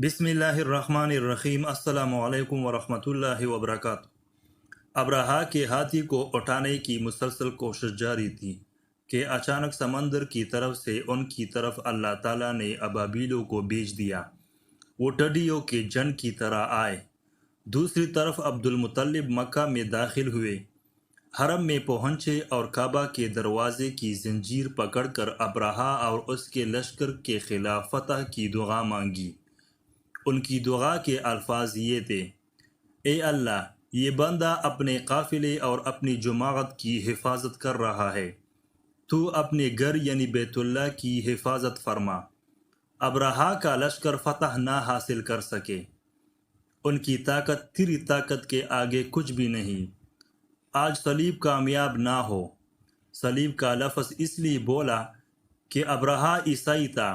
بسم اللہ الرحمن الرحیم۔ السلام علیکم ورحمۃ اللہ وبرکاتہ۔ ابرہا کے ہاتھی کو اٹھانے کی مسلسل کوشش جاری تھی کہ اچانک سمندر کی طرف سے ان کی طرف اللہ تعالیٰ نے ابابیلوں کو بھیج دیا۔ وہ ٹڈیوں کے جن کی طرح آئے۔ دوسری طرف عبد المطلب مکہ میں داخل ہوئے، حرم میں پہنچے اور کعبہ کے دروازے کی زنجیر پکڑ کر ابرہا اور اس کے لشکر کے خلاف فتح کی دعا مانگی۔ ان کی دعا کے الفاظ یہ تھے: اے اللہ، یہ بندہ اپنے قافلے اور اپنی جماعت کی حفاظت کر رہا ہے، تو اپنے گھر یعنی بیت اللہ کی حفاظت فرما۔ ابرہا کا لشکر فتح نہ حاصل کر سکے، ان کی طاقت تیری طاقت کے آگے کچھ بھی نہیں۔ آج صلیب کامیاب نہ ہو۔ صلیب کا لفظ اس لیے بولا کہ ابرہا عیسائی تھا،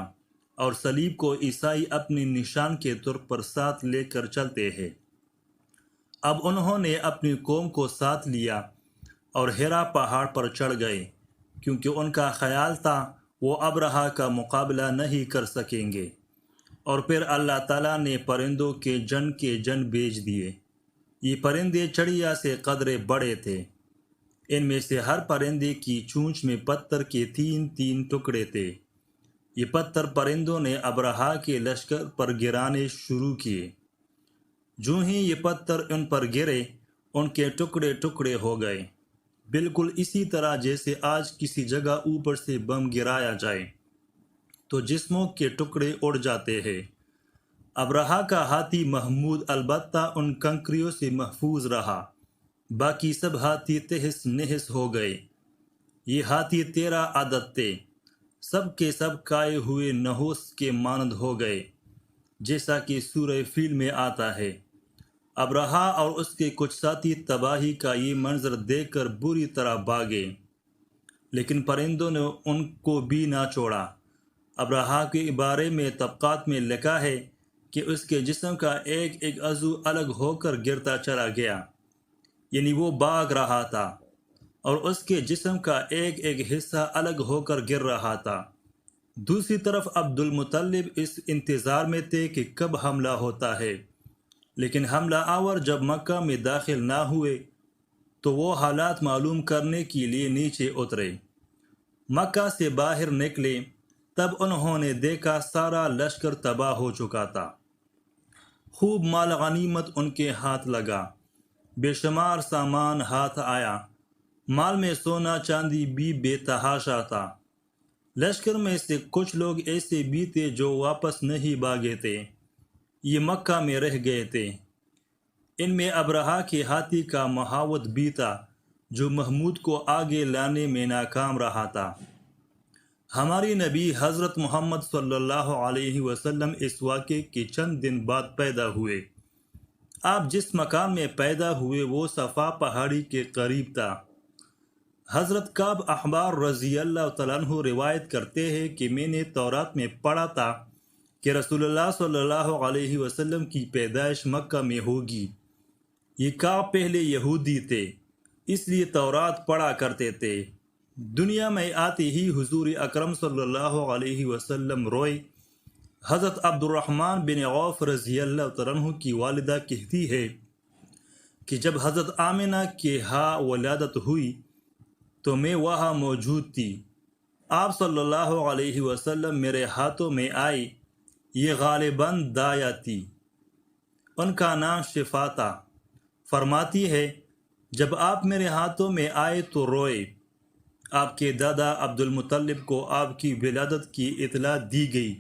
اور صلیب کو عیسائی اپنی نشان کے طور پر ساتھ لے کر چلتے ہیں۔ اب انہوں نے اپنی قوم کو ساتھ لیا اور ہیرا پہاڑ پر چڑھ گئے، کیونکہ ان کا خیال تھا وہ ابرہا کا مقابلہ نہیں کر سکیں گے۔ اور پھر اللہ تعالیٰ نے پرندوں کے جن بھیج دیے۔ یہ پرندے چڑیا سے قدرے بڑے تھے۔ ان میں سے ہر پرندے کی چونچ میں پتھر کے 3 ٹکڑے تھے۔ یہ پتھر پرندوں نے ابرہا کے لشکر پر گرانے شروع کیے۔ جو ہی یہ پتھر ان پر گرے، ان کے ٹکڑے ٹکڑے ہو گئے، بالکل اسی طرح جیسے آج کسی جگہ اوپر سے بم گرایا جائے تو جسموں کے ٹکڑے اڑ جاتے ہیں۔ ابرہا کا ہاتھی محمود البتہ ان کنکریوں سے محفوظ رہا، باقی سب ہاتھی تہس نہس ہو گئے۔ یہ ہاتھی 13 عدد تھے، سب کے سب کائے ہوئے نحوس کے مانند ہو گئے، جیسا کہ سورہ فیل میں آتا ہے۔ ابرہا اور اس کے کچھ ساتھی تباہی کا یہ منظر دیکھ کر بری طرح بھاگے، لیکن پرندوں نے ان کو بھی نہ چھوڑا۔ ابرہا کے بارے میں طبقات میں لکھا ہے کہ اس کے جسم کا ایک ایک عضو الگ ہو کر گرتا چلا گیا، یعنی وہ بھاگ رہا تھا اور اس کے جسم کا ایک ایک حصہ الگ ہو کر گر رہا تھا۔ دوسری طرف عبد المطلب اس انتظار میں تھے کہ کب حملہ ہوتا ہے، لیکن حملہ آور جب مکہ میں داخل نہ ہوئے تو وہ حالات معلوم کرنے کے لیے نیچے اترے۔ مکہ سے باہر نکلے تب انہوں نے دیکھا سارا لشکر تباہ ہو چکا تھا۔ خوب مال غنیمت ان کے ہاتھ لگا، بے شمار سامان ہاتھ آیا، مال میں سونا چاندی بھی بے تحاشا تھا۔ لشکر میں سے کچھ لوگ ایسے بھی تھے جو واپس نہیں بھاگے تھے، یہ مکہ میں رہ گئے تھے۔ ان میں ابرہا کے ہاتھی کا محاوت بھی تھا، جو محمود کو آگے لانے میں ناکام رہا تھا۔ ہماری نبی حضرت محمد صلی اللہ علیہ وسلم اس واقعے کے چند دن بعد پیدا ہوئے۔ آپ جس مکان میں پیدا ہوئے وہ صفا پہاڑی کے قریب تھا۔ حضرت کعب احبار رضی اللہ تعالیٰ عنہ روایت کرتے ہیں کہ میں نے تورات میں پڑھا تھا کہ رسول اللہ صلی اللہ علیہ وسلم کی پیدائش مکہ میں ہوگی۔ یہ کعب پہلے یہودی تھے، اس لیے تورات پڑھا کرتے تھے۔ دنیا میں آتے ہی حضور اکرم صلی اللہ علیہ وسلم روئے۔ حضرت عبد الرحمن بن عوف رضی اللہ تعالیٰ عنہ کی والدہ کہتی ہے کہ جب حضرت آمنہ کے ہاں ولادت ہوئی تو میں وہاں موجود تھی۔ آپ صلی اللہ علیہ وسلم میرے ہاتھوں میں آئی۔ یہ غالباً دایا تھی، ان کا نام شفا تھا۔ فرماتی ہے جب آپ میرے ہاتھوں میں آئے تو روئے۔ آپ کے دادا عبد المطلب کو آپ کی ولادت کی اطلاع دی گئی۔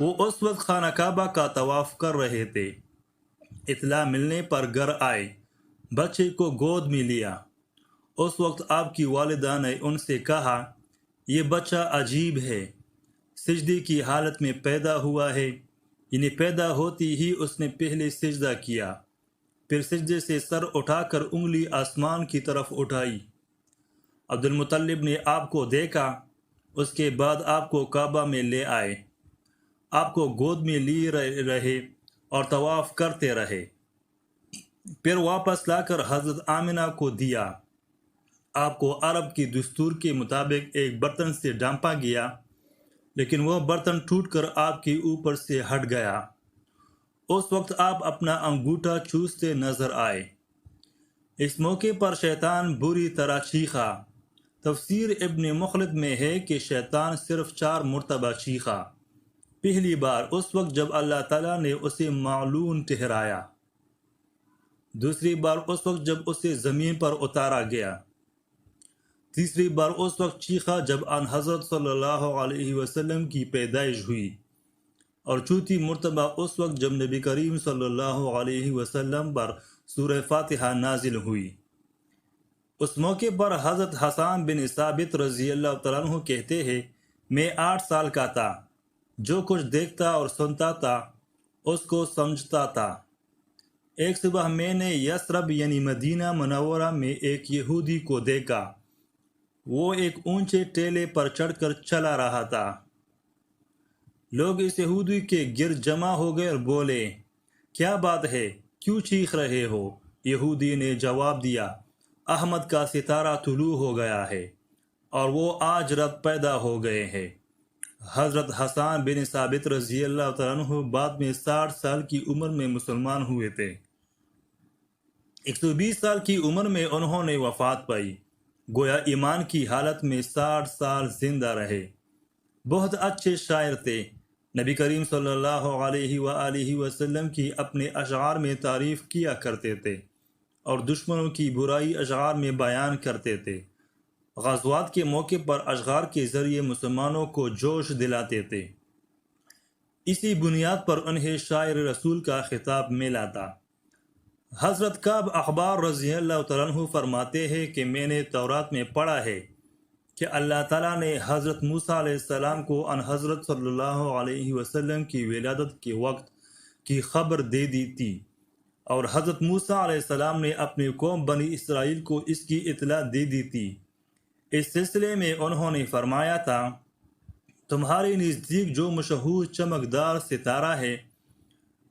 وہ اس وقت خانہ کعبہ کا طواف کر رہے تھے۔ اطلاع ملنے پر گھر آئے، بچے کو گود میں لیا۔ اس وقت آپ کی والدہ نے ان سے کہا، یہ بچہ عجیب ہے، سجدے کی حالت میں پیدا ہوا ہے، یعنی پیدا ہوتی ہی اس نے پہلے سجدہ کیا، پھر سجدے سے سر اٹھا کر انگلی آسمان کی طرف اٹھائی۔ عبد المطلب نے آپ کو دیکھا، اس کے بعد آپ کو کعبہ میں لے آئے، آپ کو گود میں لیے رہے اور طواف کرتے رہے، پھر واپس لا کر حضرت آمنہ کو دیا۔ آپ کو عرب کی دستور کے مطابق ایک برتن سے ڈھانپا گیا، لیکن وہ برتن ٹوٹ کر آپ کے اوپر سے ہٹ گیا۔ اس وقت آپ اپنا انگوٹھا چوستے نظر آئے۔ اس موقع پر شیطان بری طرح چیخا۔ تفسیر ابن مخلد میں ہے کہ شیطان صرف 4 مرتبہ چیخا۔ پہلی بار اس وقت جب اللہ تعالیٰ نے اسے معلوم ٹھہرایا، دوسری بار اس وقت جب اسے زمین پر اتارا گیا، تیسری بار اس وقت چیخا جب آن حضرت صلی اللہ علیہ وسلم کی پیدائش ہوئی، اور چوتھی مرتبہ اس وقت جب نبی کریم صلی اللہ علیہ وسلم پر سورہ فاتحہ نازل ہوئی۔ اس موقع پر حضرت حسان بن ثابت رضی اللہ تعالیٰ عنہ کہتے ہیں، میں 8 سال کا تھا، جو کچھ دیکھتا اور سنتا تھا اس کو سمجھتا تھا۔ ایک صبح میں نے یثرب یعنی مدینہ منورہ میں ایک یہودی کو دیکھا۔ وہ ایک اونچے ٹیلے پر چڑھ کر چلا رہا تھا۔ لوگ اس یہودی کے گرد جمع ہو گئے اور بولے، کیا بات ہے، کیوں چیخ رہے ہو؟ یہودی نے جواب دیا، احمد کا ستارہ طلوع ہو گیا ہے اور وہ آج رات پیدا ہو گئے ہیں۔ حضرت حسان بن ثابت رضی اللہ تعالیٰ عنہ بعد میں 60 سال کی عمر میں مسلمان ہوئے تھے۔ 120 سال کی عمر میں انہوں نے وفات پائی، گویا ایمان کی حالت میں 60 سال زندہ رہے۔ بہت اچھے شاعر تھے۔ نبی کریم صلی اللہ علیہ وآلہ وسلم کی اپنے اشعار میں تعریف کیا کرتے تھے اور دشمنوں کی برائی اشعار میں بیان کرتے تھے۔ غزوات کے موقع پر اشعار کے ذریعے مسلمانوں کو جوش دلاتے تھے۔ اسی بنیاد پر انہیں شاعر رسول کا خطاب ملا تھا۔ حضرت کعب احبار رضی اللہ تعالیٰ عنہ فرماتے ہیں کہ میں نے تورات میں پڑھا ہے کہ اللہ تعالیٰ نے حضرت موسیٰ علیہ السلام کو ان حضرت صلی اللہ علیہ وسلم کی ولادت کے وقت کی خبر دے دی تھی، اور حضرت موسیٰ علیہ السلام نے اپنی قوم بنی اسرائیل کو اس کی اطلاع دے دی تھی۔ اس سلسلے میں انہوں نے فرمایا تھا، تمہارے نزدیک جو مشہور چمکدار ستارہ ہے،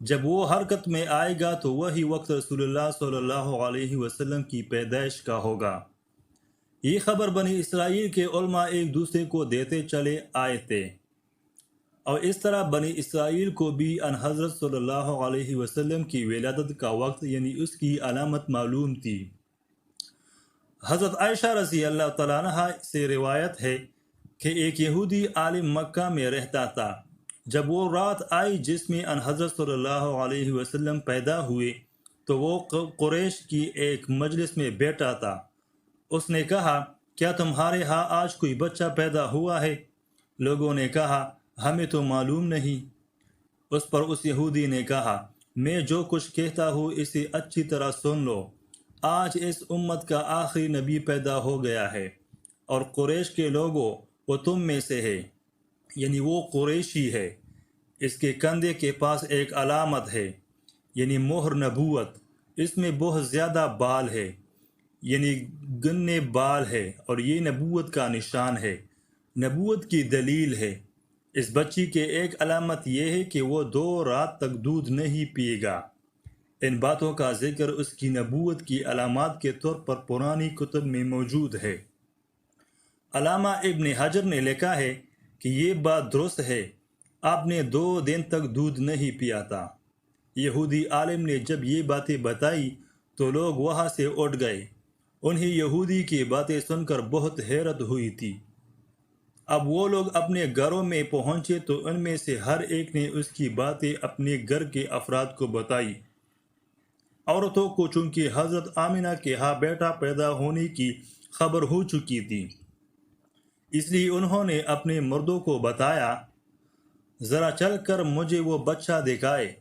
جب وہ حرکت میں آئے گا تو وہی وقت رسول اللہ صلی اللہ علیہ وسلم کی پیدائش کا ہوگا۔ یہ خبر بنی اسرائیل کے علماء ایک دوسرے کو دیتے چلے آئے تھے، اور اس طرح بنی اسرائیل کو بھی ان حضرت صلی اللہ علیہ وسلم کی ولادت کا وقت یعنی اس کی علامت معلوم تھی۔ حضرت عائشہ رضی اللہ تعالیٰ عنہ سے روایت ہے کہ ایک یہودی عالم مکہ میں رہتا تھا۔ جب وہ رات آئی جس میں ان حضرت صلی اللہ علیہ وسلم پیدا ہوئے تو وہ قریش کی ایک مجلس میں بیٹھا تھا۔ اس نے کہا، کیا تمہارے ہاں آج کوئی بچہ پیدا ہوا ہے؟ لوگوں نے کہا، ہمیں تو معلوم نہیں۔ اس پر اس یہودی نے کہا، میں جو کچھ کہتا ہوں اسے اچھی طرح سن لو۔ آج اس امت کا آخری نبی پیدا ہو گیا ہے، اور قریش کے لوگوں وہ تم میں سے ہے، یعنی وہ قریشی ہے۔ اس کے کندھے کے پاس ایک علامت ہے، یعنی مہر نبوت۔ اس میں بہت زیادہ بال ہے، یعنی گنے بال ہے، اور یہ نبوت کا نشان ہے، نبوت کی دلیل ہے۔ اس بچی کے ایک علامت یہ ہے کہ وہ 2 رات تک دودھ نہیں پیے گا۔ ان باتوں کا ذکر اس کی نبوت کی علامات کے طور پر پرانی کتب میں موجود ہے۔ علامہ ابن حجر نے لکھا ہے کہ یہ بات درست ہے، آپ نے 2 دن تک دودھ نہیں پیا تھا۔ یہودی عالم نے جب یہ باتیں بتائی تو لوگ وہاں سے اٹھ گئے۔ انہیں یہودی کی باتیں سن کر بہت حیرت ہوئی تھی۔ اب وہ لوگ اپنے گھروں میں پہنچے تو ان میں سے ہر ایک نے اس کی باتیں اپنے گھر کے افراد کو بتائی۔ عورتوں کو چونکہ حضرت آمنہ کے ہاں بیٹا پیدا ہونے کی خبر ہو چکی تھی، اس لیے انہوں نے اپنے مردوں کو بتایا، ذرا چل کر مجھے وہ بچہ دکھائے۔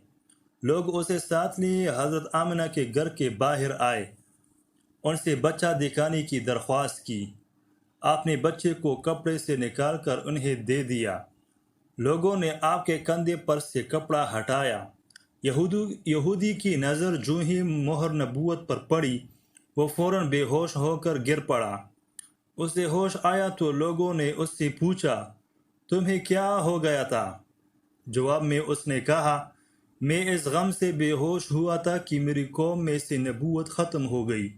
لوگ اسے ساتھ لیے حضرت آمنہ کے گھر کے باہر آئے، ان سے بچہ دکھانے کی درخواست کی۔ آپ نے بچے کو کپڑے سے نکال کر انہیں دے دیا۔ لوگوں نے آپ کے کندھے پر سے کپڑا ہٹایا۔ یہودی کی نظر جو ہی مہر نبوت پر پڑی، وہ فوراً بے ہوش ہو کر گر پڑا۔ اسے ہوش آیا تو لوگوں نے اس سے پوچھا، تمہیں کیا ہو گیا تھا؟ جواب میں اس نے کہا، میں اس غم سے بے ہوش ہوا تھا کہ میری قوم میں سے نبوت ختم ہو گئی،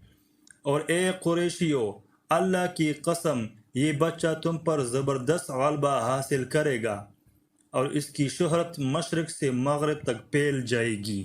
اور اے قریشیو، اللہ کی قسم یہ بچہ تم پر زبردست غلبہ حاصل کرے گا۔ اور اس کی شہرت مشرق سے مغرب تک پھیل جائے گی۔